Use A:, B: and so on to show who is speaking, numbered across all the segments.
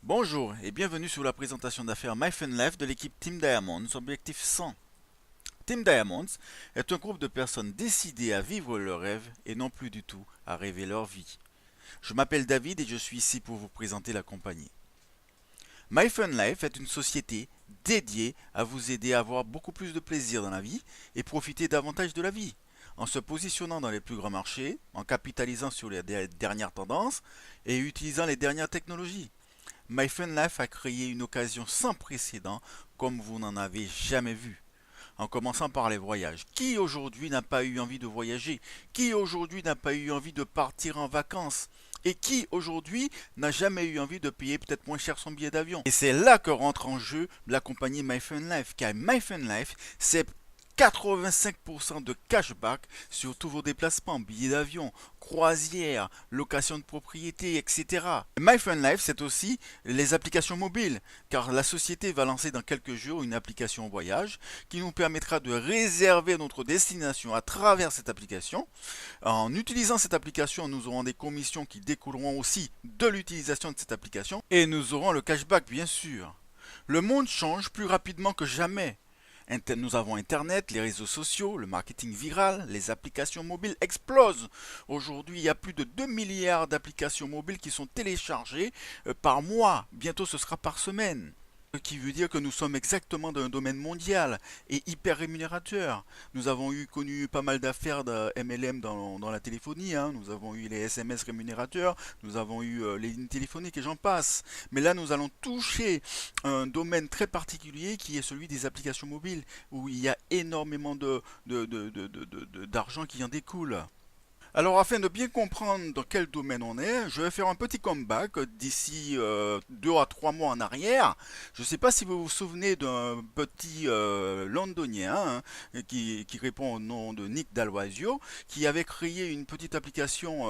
A: Bonjour et bienvenue sur la présentation d'affaires MyFunLife de l'équipe Team Diamonds, objectif 100. Team Diamonds est un groupe de personnes décidées à vivre leurs rêves et non plus du tout à rêver leur vie. Je m'appelle David et je suis ici pour vous présenter la compagnie. MyFunLife est une société dédiée à vous aider à avoir beaucoup plus de plaisir dans la vie et profiter davantage de la vie, en se positionnant dans les plus grands marchés, en capitalisant sur les dernières tendances et utilisant les dernières technologies. MyFunLife a créé une occasion sans précédent comme vous n'en avez jamais vu. En commençant par les voyages. Qui aujourd'hui n'a pas eu envie de voyager? Qui aujourd'hui n'a pas eu envie de partir en vacances? Et qui aujourd'hui n'a jamais eu envie de payer peut-être moins cher son billet d'avion? Et c'est là que rentre en jeu la compagnie MyFunLife, car MyFunLife, c'est 85% de cashback sur tous vos déplacements, billets d'avion, croisières, location de propriété, etc. MyFunLife, c'est aussi les applications mobiles, car la société va lancer dans quelques jours une application voyage qui nous permettra de réserver notre destination à travers cette application. En utilisant cette application, nous aurons des commissions qui découleront aussi de l'utilisation de cette application et nous aurons le cashback, bien sûr. Le monde change plus rapidement que jamais. Nous avons Internet, les réseaux sociaux, le marketing viral, les applications mobiles explosent. Aujourd'hui, il y a plus de 2 milliards d'applications mobiles qui sont téléchargées par mois. Bientôt, ce sera par semaine. Ce qui veut dire que nous sommes exactement dans un domaine mondial et hyper rémunérateur. Nous avons connu pas mal d'affaires de MLM dans la téléphonie, hein. Nous avons eu les SMS rémunérateurs, nous avons eu les lignes téléphoniques et j'en passe. Mais là, nous allons toucher un domaine très particulier qui est celui des applications mobiles, où il y a énormément d'argent qui en découle. Alors afin de bien comprendre dans quel domaine on est, je vais faire un petit comeback d'ici 2 à 3 mois en arrière. Je ne sais pas si vous vous souvenez d'un petit londonien, hein, qui répond au nom de Nick Dalwazio, qui avait créé une petite application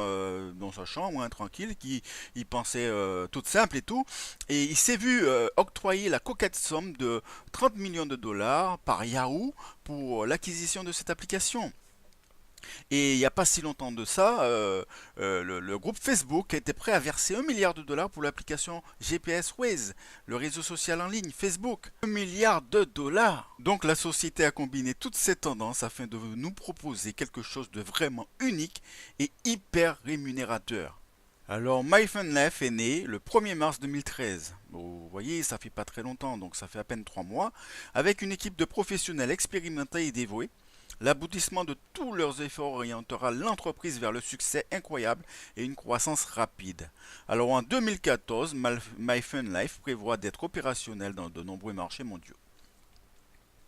A: dans sa chambre, hein, tranquille, qui il pensait toute simple et tout, et il s'est vu octroyer la coquette somme de 30 millions de dollars par Yahoo pour l'acquisition de cette application. Et il n'y a pas si longtemps de ça, le groupe Facebook était prêt à verser 1 milliard de dollars pour l'application GPS Waze, le réseau social en ligne Facebook. 1 milliard de dollars. Donc la société a combiné toutes ces tendances afin de nous proposer quelque chose de vraiment unique et hyper rémunérateur. Alors MyFunLife est né le 1er mars 2013. Vous voyez, ça fait pas très longtemps, donc ça fait à peine 3 mois, avec une équipe de professionnels expérimentés et dévoués. L'aboutissement de tous leurs efforts orientera l'entreprise vers le succès incroyable et une croissance rapide. Alors en 2014, MyFunLife prévoit d'être opérationnel dans de nombreux marchés mondiaux.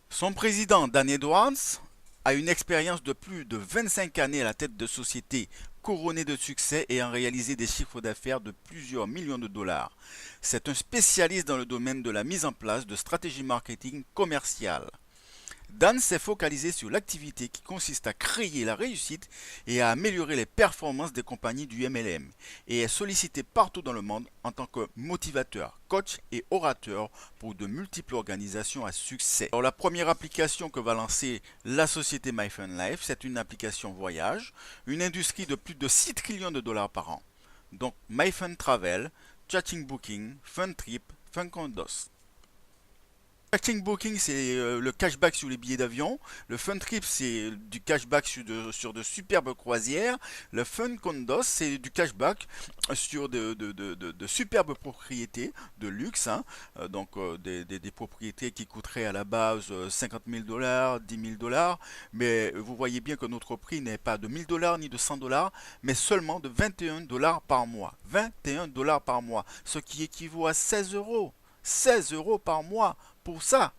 A: Son président, Dan Edwards, a une expérience de plus de 25 années à la tête de sociétés couronnées de succès et ayant réalisé des chiffres d'affaires de plusieurs millions de dollars. C'est un spécialiste dans le domaine de la mise en place de stratégies marketing commerciales. Dan s'est focalisé sur l'activité qui consiste à créer la réussite et à améliorer les performances des compagnies du MLM et est sollicité partout dans le monde en tant que motivateur, coach et orateur pour de multiples organisations à succès. Alors la première application que va lancer la société MyFunLife, c'est une application voyage, une industrie de plus de 6 trillions de dollars par an. Donc MyFun Travel, Chatting Booking, Fun Trip, Funcondos. Chatting Booking, c'est le cashback sur les billets d'avion. Le Fun Trip, c'est du cashback sur de superbes croisières. Le Fun Condos, c'est du cashback sur de superbes propriétés de luxe, hein. Des propriétés qui coûteraient à la base 50 000 dollars, 10 000 dollars. Mais vous voyez bien que notre prix n'est pas de 1000 dollars ni de 100 dollars, mais seulement de 21 dollars par mois. 21 dollars par mois, ce qui équivaut à 16 euros. 16 euros par mois pour ça.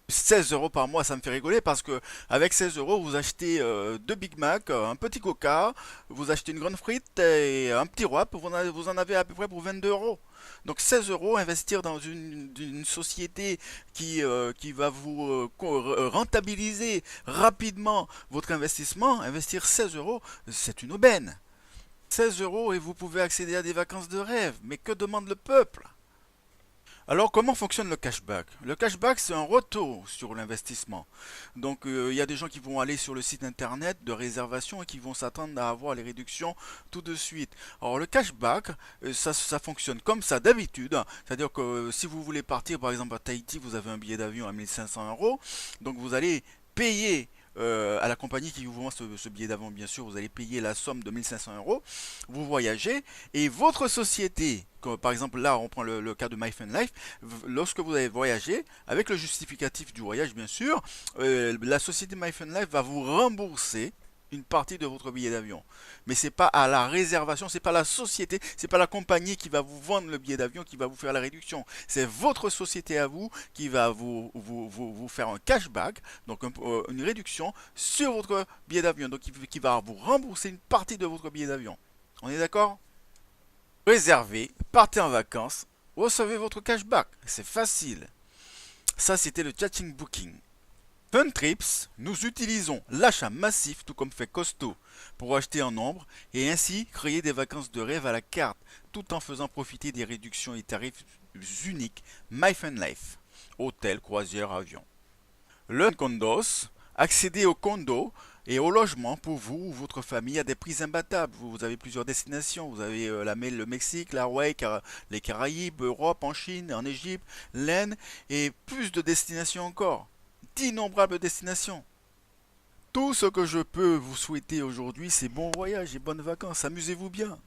A: 16 euros par mois, ça me fait rigoler parce que avec 16 euros, vous achetez deux Big Mac, un petit Coca, vous achetez une grande frite et un petit wrap, vous en avez à peu près pour 22 euros. Donc 16 euros, investir dans une société qui va vous rentabiliser rapidement votre investissement, investir 16 euros, c'est une aubaine. 16 euros et vous pouvez accéder à des vacances de rêve. Mais que demande le peuple? Alors, comment fonctionne le cashback? Le cashback, c'est un retour sur l'investissement. Donc, il y a des gens qui vont aller sur le site internet de réservation et qui vont s'attendre à avoir les réductions tout de suite. Alors, le cashback, ça fonctionne comme ça d'habitude. C'est-à-dire que si vous voulez partir, par exemple, à Tahiti, vous avez un billet d'avion à 1500 euros. Donc, vous allez payer à la compagnie qui vous vend ce billet d'avion, bien sûr, vous allez payer la somme de 1500 euros, vous voyagez, et votre société, comme par exemple là on prend le cas de MyFunLife, lorsque vous avez voyagé, avec le justificatif du voyage bien sûr, la société MyFunLife va vous rembourser une partie de votre billet d'avion. Mais c'est pas à la réservation, c'est pas la société, c'est pas la compagnie qui va vous vendre le billet d'avion qui va vous faire la réduction. C'est votre société à vous qui va vous faire un cashback, donc une réduction sur votre billet d'avion, donc qui va vous rembourser une partie de votre billet d'avion. On est d'accord? Réservez, partez en vacances, recevez votre cashback. C'est facile. Ça, c'était le chatting booking. Fun Trips, nous utilisons l'achat massif, tout comme fait Costo, pour acheter en nombre et ainsi créer des vacances de rêve à la carte, tout en faisant profiter des réductions et tarifs uniques MyFunLife. Hôtel, croisière, avion. Le Condos, accéder au condo et au logement pour vous ou votre famille à des prix imbattables. Vous avez plusieurs destinations. Vous avez le Mexique, l'Hawaï, les Caraïbes, Europe, en Chine, en Égypte, l'Inde et plus de destinations encore. D'innombrables destinations. Tout ce que je peux vous souhaiter aujourd'hui, c'est bon voyage et bonnes vacances. Amusez-vous bien.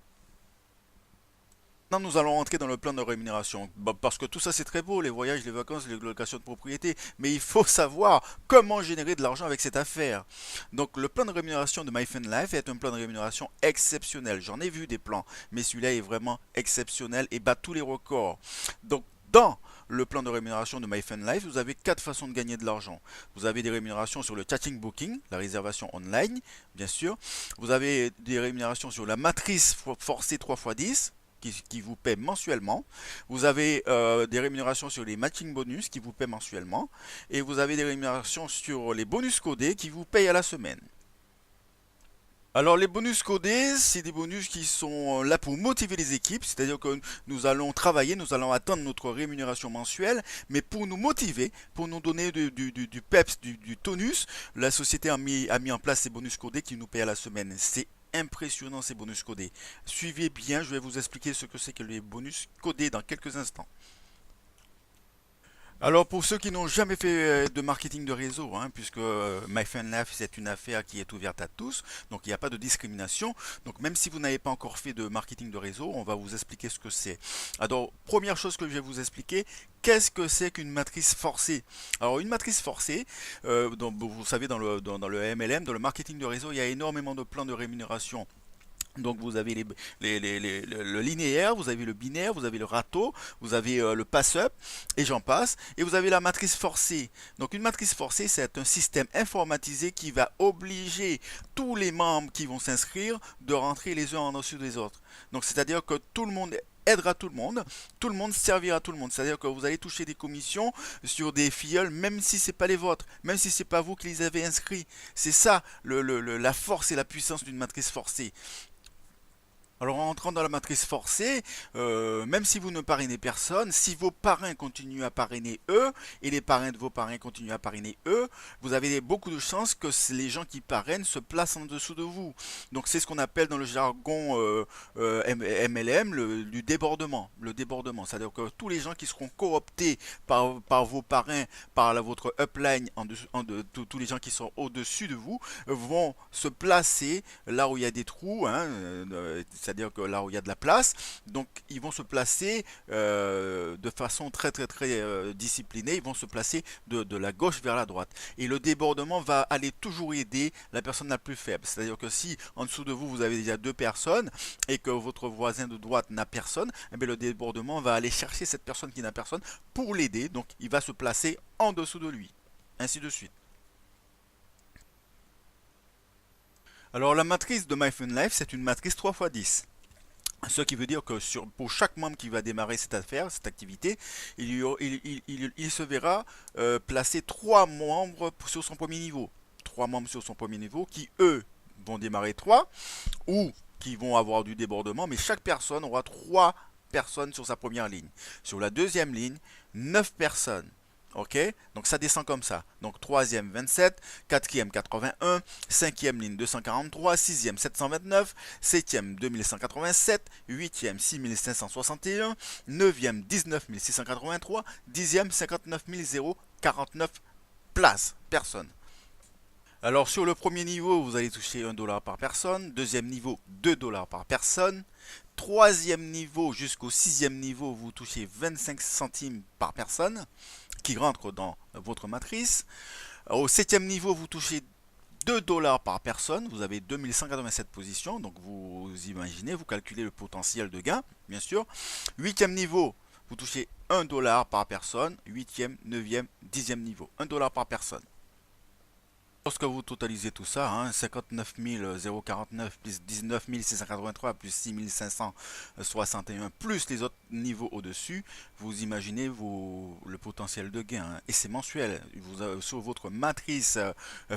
A: Maintenant, nous allons rentrer dans le plan de rémunération. Parce que tout ça, c'est très beau, les voyages, les vacances, les locations de propriété. Mais il faut savoir comment générer de l'argent avec cette affaire. Donc, le plan de rémunération de MyFunLife est un plan de rémunération exceptionnel. J'en ai vu des plans, mais celui-là est vraiment exceptionnel et bat tous les records. Donc, dans le plan de rémunération de MyFunLife, vous avez 4 façons de gagner de l'argent. Vous avez des rémunérations sur le chatting booking, la réservation online, bien sûr. Vous avez des rémunérations sur la matrice forcée 3x10 qui vous paie mensuellement. Vous avez des rémunérations sur les matching bonus qui vous paient mensuellement. Et vous avez des rémunérations sur les bonus codés qui vous payent à la semaine. Alors les bonus codés, c'est des bonus qui sont là pour motiver les équipes, c'est-à-dire que nous allons travailler, nous allons atteindre notre rémunération mensuelle, mais pour nous motiver, pour nous donner du peps, du tonus, la société a mis en place ces bonus codés qui nous payent à la semaine. C'est impressionnant ces bonus codés. Suivez bien, je vais vous expliquer ce que c'est que les bonus codés dans quelques instants. Alors pour ceux qui n'ont jamais fait de marketing de réseau, hein, puisque MyFunLife c'est une affaire qui est ouverte à tous, donc il n'y a pas de discrimination. Donc même si vous n'avez pas encore fait de marketing de réseau, on va vous expliquer ce que c'est. Alors première chose que je vais vous expliquer, qu'est-ce que c'est qu'une matrice forcée? Alors une matrice forcée, vous savez dans le MLM, dans le marketing de réseau, il y a énormément de plans de rémunération. Donc vous avez le linéaire, vous avez le binaire, vous avez le râteau, vous avez le pass-up, et j'en passe. Et vous avez la matrice forcée. Donc une matrice forcée, c'est un système informatisé qui va obliger tous les membres qui vont s'inscrire de rentrer les uns en dessus des autres. Donc c'est-à-dire que tout le monde aidera tout le monde servira tout le monde. C'est-à-dire que vous allez toucher des commissions sur des filleuls, même si c'est pas les vôtres, même si c'est pas vous qui les avez inscrits. C'est ça la force et la puissance d'une matrice forcée. Alors en entrant dans la matrice forcée, même si vous ne parrainez personne, si vos parrains continuent à parrainer eux, et les parrains de vos parrains continuent à parrainer eux, vous avez beaucoup de chances que les gens qui parrainent se placent en dessous de vous. Donc c'est ce qu'on appelle dans le jargon MLM du débordement. Le débordement, c'est-à-dire que tous les gens qui seront cooptés par vos parrains, par votre upline, tous les gens qui sont au-dessus de vous, vont se placer là où il y a des trous, hein, c'est-à-dire que là où il y a de la place, donc ils vont se placer de façon très très très disciplinée, ils vont se placer de la gauche vers la droite. Et le débordement va aller toujours aider la personne la plus faible. C'est-à-dire que si en dessous de vous, vous avez déjà 2 personnes et que votre voisin de droite n'a personne, eh bien, le débordement va aller chercher cette personne qui n'a personne pour l'aider, donc il va se placer en dessous de lui. Ainsi de suite. Alors la matrice de MyFunLife, c'est une matrice 3x10. Ce qui veut dire que pour chaque membre qui va démarrer cette affaire, cette activité, il se verra placer 3 membres sur son premier niveau. 3 membres sur son premier niveau qui, eux, vont démarrer 3 ou qui vont avoir du débordement, mais chaque personne aura 3 personnes sur sa première ligne. Sur la deuxième ligne, 9 personnes. Ok, donc ça descend comme ça. Donc troisième 27, quatrième 81, cinquième ligne 243, sixième 729, septième 2187, huitième 6561, neuvième 19683, dixième 59 049 places, personnes. Alors sur le premier niveau, vous allez toucher 1 $ par personne, deuxième niveau 2 $ par personne, troisième niveau jusqu'au sixième niveau, vous touchez 25 centimes par personne qui rentre dans votre matrice. Au septième niveau, vous touchez 2 $ par personne, vous avez 2187 positions, donc vous imaginez, vous calculez le potentiel de gain, bien sûr. Huitième niveau, vous touchez 1 $ par personne, huitième, neuvième, dixième niveau, 1 $ par personne. Lorsque vous totalisez tout ça, hein, 59 049 plus 19 683 plus 6 561 plus les autres niveaux au-dessus, vous imaginez le potentiel de gain. Hein, et c'est mensuel. Sur votre matrice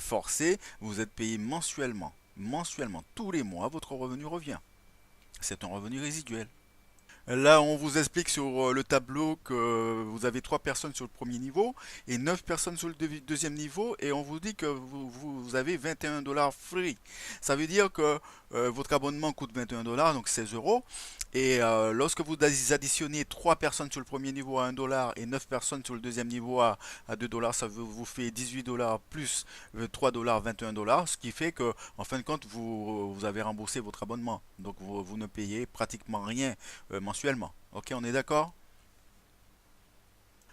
A: forcée, vous êtes payé mensuellement. Mensuellement, tous les mois, votre revenu revient. C'est un revenu résiduel. Là, on vous explique sur le tableau que vous avez 3 personnes sur le premier niveau et 9 personnes sur le deuxième niveau et on vous dit que vous avez 21 $ free. Ça veut dire que votre abonnement coûte 21 $, donc 16 euros. Et lorsque vous additionnez 3 personnes sur le premier niveau à 1 $ et 9 personnes sur le deuxième niveau à 2 $, ça vous fait 18 $ plus 3 $, 21 $, ce qui fait que en fin de compte, vous avez remboursé votre abonnement. Donc vous ne payez pratiquement rien mensuellement. Ok, on est d'accord?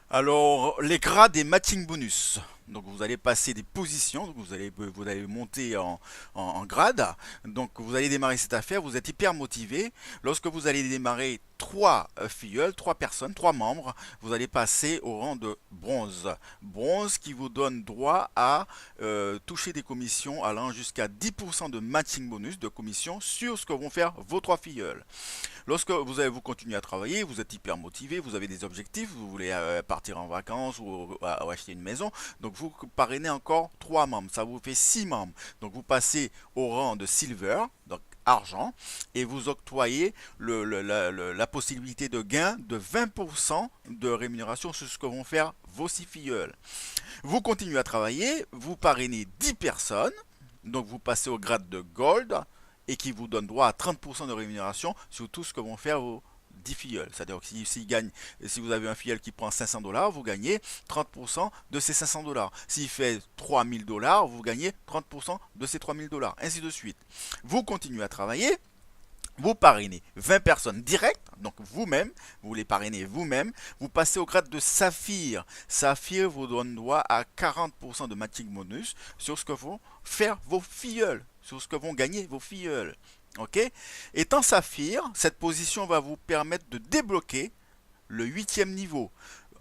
A: Alors, les grades et matching bonus. Donc, vous allez passer des positions, donc vous allez monter en grade. Donc, vous allez démarrer cette affaire, vous êtes hyper motivé. Lorsque vous allez démarrer 3 filleuls, 3 personnes, 3 membres, vous allez passer au rang de bronze. Bronze qui vous donne droit à toucher des commissions allant jusqu'à 10% de matching bonus de commission sur ce que vont faire vos 3 filleuls. Lorsque vous continuez à travailler, vous êtes hyper motivé, vous avez des objectifs, vous voulez partir en vacances ou acheter une maison, donc vous parrainez encore 3 membres, ça vous fait 6 membres. Donc vous passez au rang de silver, donc argent, et vous octroyez la possibilité de gain de 20% de rémunération sur ce que vont faire vos 6 filleuls. Vous continuez à travailler, vous parrainez 10 personnes, donc vous passez au grade de gold, et qui vous donne droit à 30% de rémunération sur tout ce que vont faire vos 10 filleuls. C'est-à-dire que si vous avez un filleul qui prend 500 $, vous gagnez 30% de ces 500 $. S'il fait 3000 $, vous gagnez 30% de ces 3000 $. Ainsi de suite. Vous continuez à travailler. Vous parrainez 20 personnes directes, donc vous-même, vous les parrainez vous-même. Vous passez au grade de saphir. Saphir vous donne droit à 40% de matching bonus sur ce que vont faire vos filleuls, sur ce que vont gagner vos filleuls. Ok? Étant saphir, cette position va vous permettre de débloquer le 8e niveau.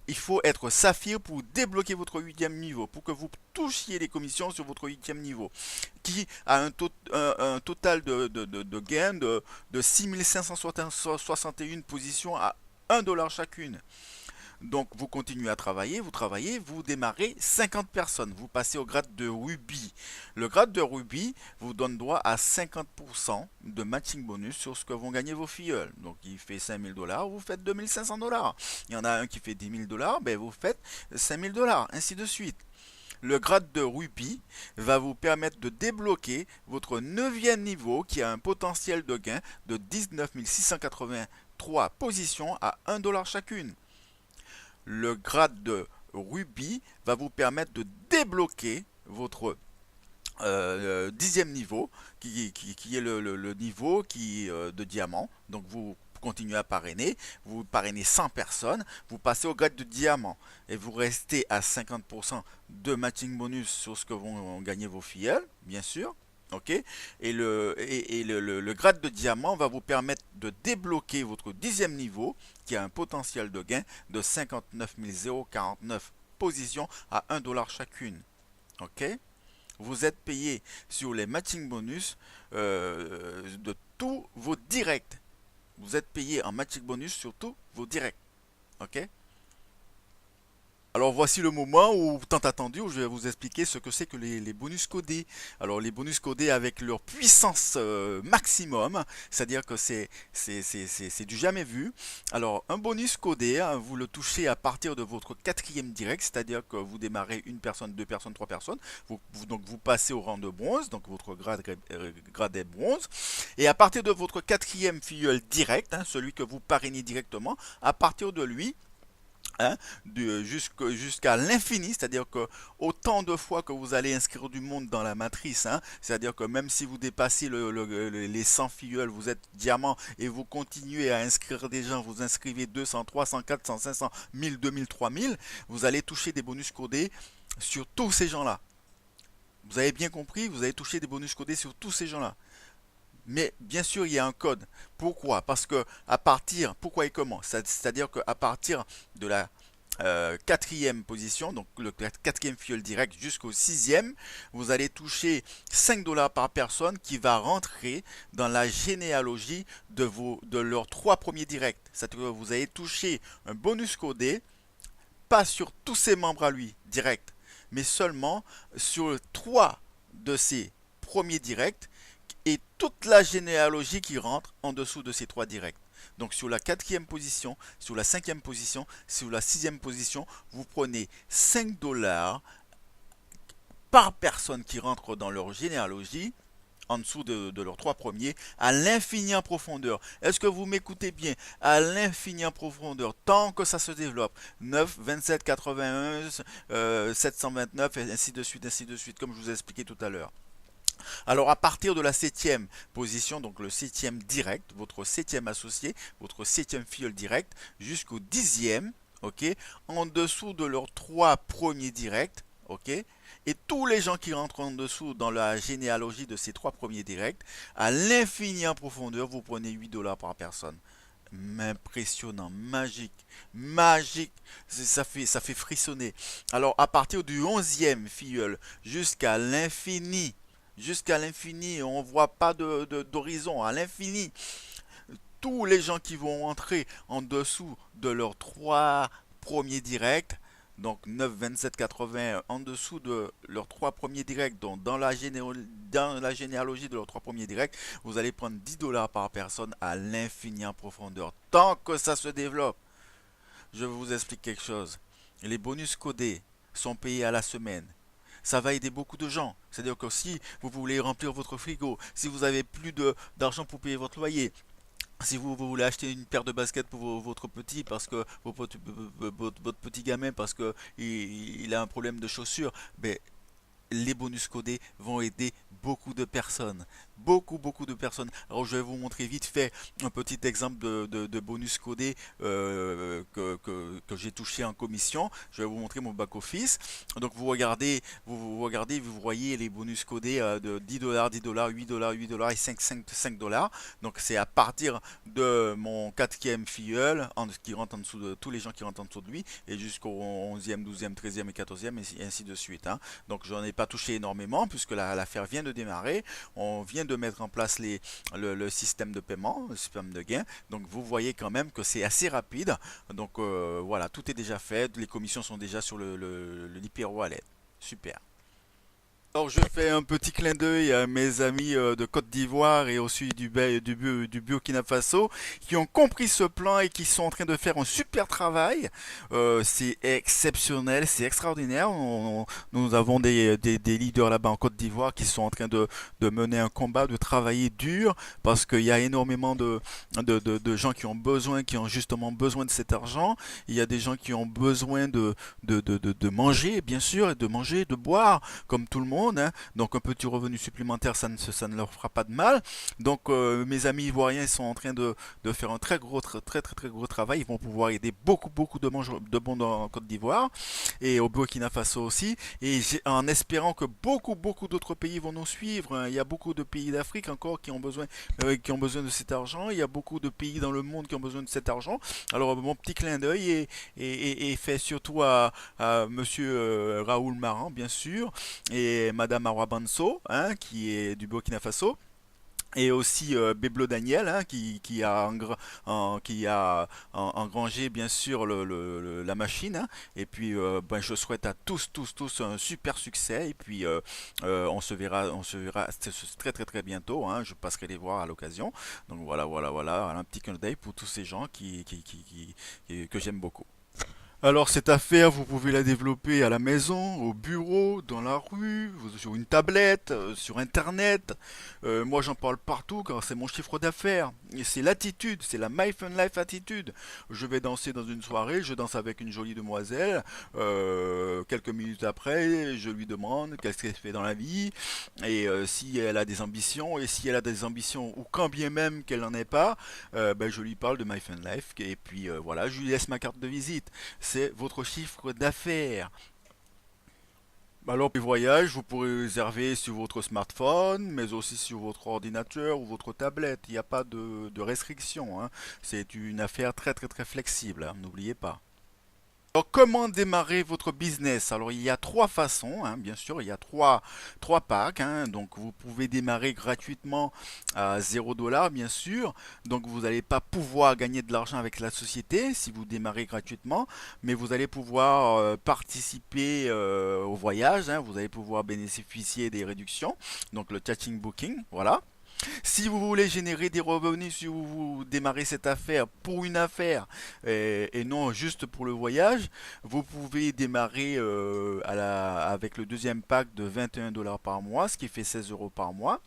A: Il faut être saphir pour débloquer votre 8e niveau, pour que vous touchiez les commissions sur votre 8e niveau, qui a un total de gain de 6561 positions à 1 $ chacune. Donc vous continuez à travailler, vous démarrez 50 personnes, vous passez au grade de Ruby. Le grade de Ruby vous donne droit à 50% de matching bonus sur ce que vont gagner vos filleuls. Donc il fait 5000 $, vous faites 2500 $. Il y en a un qui fait 10 000 $, ben vous faites 5000 $, ainsi de suite. Le grade de Ruby va vous permettre de débloquer votre 9e niveau qui a un potentiel de gain de 19 683 positions à 1 $ chacune. Le grade de Ruby va vous permettre de débloquer votre 10e niveau qui est le niveau de diamant. Donc vous continuez à parrainer, vous parrainez 100 personnes, vous passez au grade de diamant et vous restez à 50% de matching bonus sur ce que vont gagner vos filleuls, bien sûr. Ok, et le grade de diamant va vous permettre de débloquer votre 10e niveau qui a un potentiel de gain de 59 049 positions à 1 $ chacune. Ok, vous êtes payé sur les matching bonus de tous vos directs. Vous êtes payé en matching bonus sur tous vos directs. Ok. Alors voici le moment où, tant attendu, où je vais vous expliquer ce que c'est que les bonus codés. Alors les bonus codés avec leur puissance maximum, c'est-à-dire que c'est du jamais vu. Alors un bonus codé, hein, vous le touchez à partir de votre quatrième direct, c'est-à-dire que vous démarrez une personne, deux personnes, trois personnes. Donc vous passez au rang de bronze, donc votre grade est bronze. Et à partir de votre quatrième filleul direct, hein, celui que vous parrainez directement, à partir de lui, hein, jusqu'à l'infini, c'est-à-dire que autant de fois que vous allez inscrire du monde dans la matrice, hein, c'est-à-dire que même si vous dépassez les 100 filleuls, vous êtes diamant et vous continuez à inscrire des gens, vous inscrivez 200, 300, 400, 500, 1000, 2000, 3000, vous allez toucher des bonus codés sur tous ces gens-là. Vous avez bien compris, vous allez toucher des bonus codés sur tous ces gens-là. Mais bien sûr, il y a un code. Pourquoi? Parce que à partir, pourquoi et comment? C'est-à-dire qu'à partir de la quatrième position, donc le quatrième filleul direct jusqu'au sixième, vous allez toucher 5 dollars par personne qui va rentrer dans la généalogie de leurs trois premiers directs. C'est-à-dire que vous allez toucher un bonus codé, pas sur tous ses membres à lui, direct, mais seulement sur trois de ses premiers directs et toute la généalogie qui rentre en dessous de ces trois directs. Donc sur la quatrième position, sur la cinquième position, sur la sixième position, vous prenez 5 dollars par personne qui rentre dans leur généalogie, en dessous de leurs trois premiers, à l'infini en profondeur. Est-ce que vous m'écoutez bien? À l'infini en profondeur, tant que ça se développe. 9, 27, 81, 729, et ainsi de suite, comme je vous ai expliqué tout à l'heure. Alors à partir de la septième position, donc le septième direct, votre septième associé, votre septième filleul direct, jusqu'au dixième, ok, en dessous de leurs trois premiers directs, ok, et tous les gens qui rentrent en dessous dans la généalogie de ces trois premiers directs, à l'infini en profondeur, vous prenez 8 dollars par personne. Impressionnant, magique, magique, ça fait frissonner. Alors à partir du onzième filleul jusqu'à l'infini, on ne voit pas d'horizon, à l'infini. Tous les gens qui vont entrer en dessous de leurs trois premiers directs, donc 9, 27, 80, en dessous de leurs trois premiers directs, donc dans la généalogie de leurs trois premiers directs, vous allez prendre 10 dollars par personne à l'infini en profondeur. Tant que ça se développe, je vous explique quelque chose. Les bonus codés sont payés à la semaine. Ça va aider beaucoup de gens. C'est-à-dire que si vous voulez remplir votre frigo, si vous avez plus d'argent pour payer votre loyer, si vous voulez acheter une paire de baskets pour votre petit parce que votre petit gamin parce que il a un problème de chaussures, ben les bonus codés vont aider beaucoup de personnes. Beaucoup de personnes. Alors je vais vous montrer vite fait un petit exemple de bonus codé que j'ai touché en commission. Je vais vous montrer mon back-office. Donc vous voyez les bonus codés de 10 dollars, 10 dollars, 8 dollars, 8 dollars et 5 dollars. Donc c'est à partir de mon quatrième filleul qui rentre en dessous de tous les gens qui rentrent en dessous de lui et jusqu'au 11e, 12e, 13e et 14e et ainsi de suite, hein. Donc j'en ai pas touché énormément puisque l'affaire vient de démarrer. On vient de mettre en place le système de paiement, le système de gain. Donc vous voyez quand même que c'est assez rapide. Donc voilà, tout est déjà fait. Les commissions sont déjà sur le Lipper Wallet. Super. Alors je fais un petit clin d'œil à mes amis de Côte d'Ivoire et aussi du Burkina Faso qui ont compris ce plan et qui sont en train de faire un super travail. C'est exceptionnel, c'est extraordinaire. Nous avons des leaders là-bas en Côte d'Ivoire qui sont en train de mener un combat, de travailler dur parce qu'il y a énormément de gens qui ont besoin, qui ont justement besoin de cet argent. Il y a des gens qui ont besoin de manger, bien sûr, et de manger, de boire comme tout le monde, hein. Donc un petit revenu supplémentaire, ça ne leur fera pas de mal. Donc mes amis ivoiriens sont en train de faire un très gros travail. Ils vont pouvoir aider beaucoup de monde en Côte d'Ivoire et au Burkina Faso aussi. Et en espérant que beaucoup d'autres pays vont nous suivre, hein. Il y a beaucoup de pays d'Afrique encore qui ont besoin de cet argent. Il y a beaucoup de pays dans le monde qui ont besoin de cet argent. Alors mon petit clin d'œil est fait surtout à Monsieur Raoul Maran, bien sûr, et Madame Arwa Banso, hein, qui est du Burkina Faso. Et aussi Beblo Daniel, hein, qui a, qui a engrangé bien sûr la machine, hein. Et puis ben, je souhaite à tous un super succès. Et puis on se verra très très très bientôt, hein. Je passerai les voir à l'occasion. Donc voilà, un petit clin d'œil pour tous ces gens que j'aime beaucoup. Alors cette affaire, vous pouvez la développer à la maison, au bureau, dans la rue, sur une tablette, sur Internet. Moi j'en parle partout car c'est mon chiffre d'affaires. Et c'est l'attitude, c'est la My Fun Life attitude. Je vais danser dans une soirée, je danse avec une jolie demoiselle. Quelques minutes après, je lui demande qu'est-ce qu'elle fait dans la vie et si elle a des ambitions. Et si elle a des ambitions ou quand bien même qu'elle n'en ait pas, ben, je lui parle de My Fun Life. Et puis voilà, je lui laisse ma carte de visite. C'est votre chiffre d'affaires. Alors, les voyages, vous pourrez réserver sur votre smartphone, mais aussi sur votre ordinateur ou votre tablette. Il n'y a pas de restriction, hein. C'est une affaire très très très flexible, hein, n'oubliez pas. Alors, comment démarrer votre business? Alors, il y a trois façons, hein, bien sûr, il y a trois packs, hein. Donc, vous pouvez démarrer gratuitement à 0 $, bien sûr. Donc, vous n'allez pas pouvoir gagner de l'argent avec la société si vous démarrez gratuitement, mais vous allez pouvoir participer au voyage, hein. Vous allez pouvoir bénéficier des réductions, donc le chatting booking, voilà. Si vous voulez générer des revenus, si vous démarrez cette affaire pour une affaire et non juste pour le voyage, vous pouvez démarrer avec le deuxième pack de 21 $ par mois, ce qui fait 16 € par mois.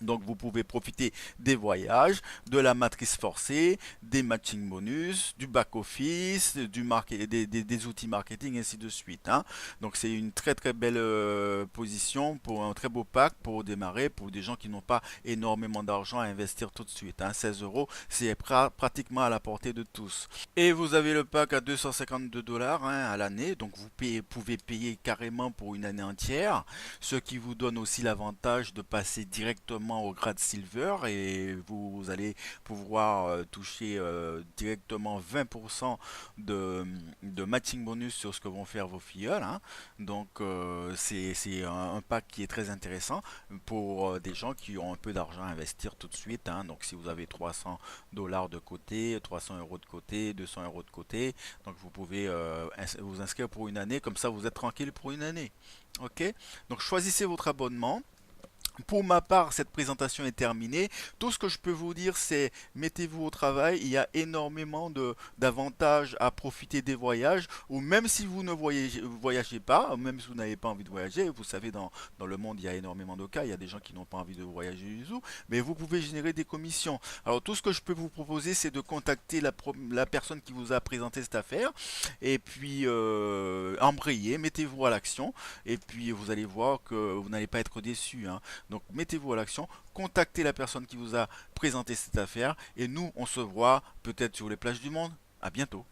A: Donc vous pouvez profiter des voyages, de la matrice forcée, des matching bonus, du back-office, des outils marketing, et ainsi de suite, hein. Donc c'est une très très belle position pour un très beau pack pour démarrer pour des gens qui n'ont pas énormément d'argent à investir tout de suite, hein. 16 €, c'est pratiquement à la portée de tous. Et vous avez le pack à 252 $, hein, à l'année, donc pouvez payer carrément pour une année entière, ce qui vous donne aussi l'avantage de passer directement au grade silver et vous allez pouvoir toucher directement 20% de matching bonus sur ce que vont faire vos filleuls, hein. Donc c'est un pack qui est très intéressant pour des gens qui ont un peu d'argent à investir tout de suite, hein. Donc si vous avez 300 $ de côté, 300 € de côté, 200 € de côté, donc vous pouvez vous inscrire pour une année, comme ça vous êtes tranquille pour une année. Ok, donc choisissez votre abonnement. Pour ma part, cette présentation est terminée. Tout ce que je peux vous dire, c'est mettez-vous au travail. Il y a énormément d'avantages à profiter des voyages. Ou même si vous ne voyagez pas, même si vous n'avez pas envie de voyager, vous savez, dans le monde, il y a énormément de cas. Il y a des gens qui n'ont pas envie de voyager du tout. Mais vous pouvez générer des commissions. Alors, tout ce que je peux vous proposer, c'est de contacter la personne qui vous a présenté cette affaire. Et puis, embrayez, mettez-vous à l'action. Et puis, vous allez voir que vous n'allez pas être déçu, hein. Donc mettez-vous à l'action, contactez la personne qui vous a présenté cette affaire et nous on se voit peut-être sur les plages du monde. À bientôt.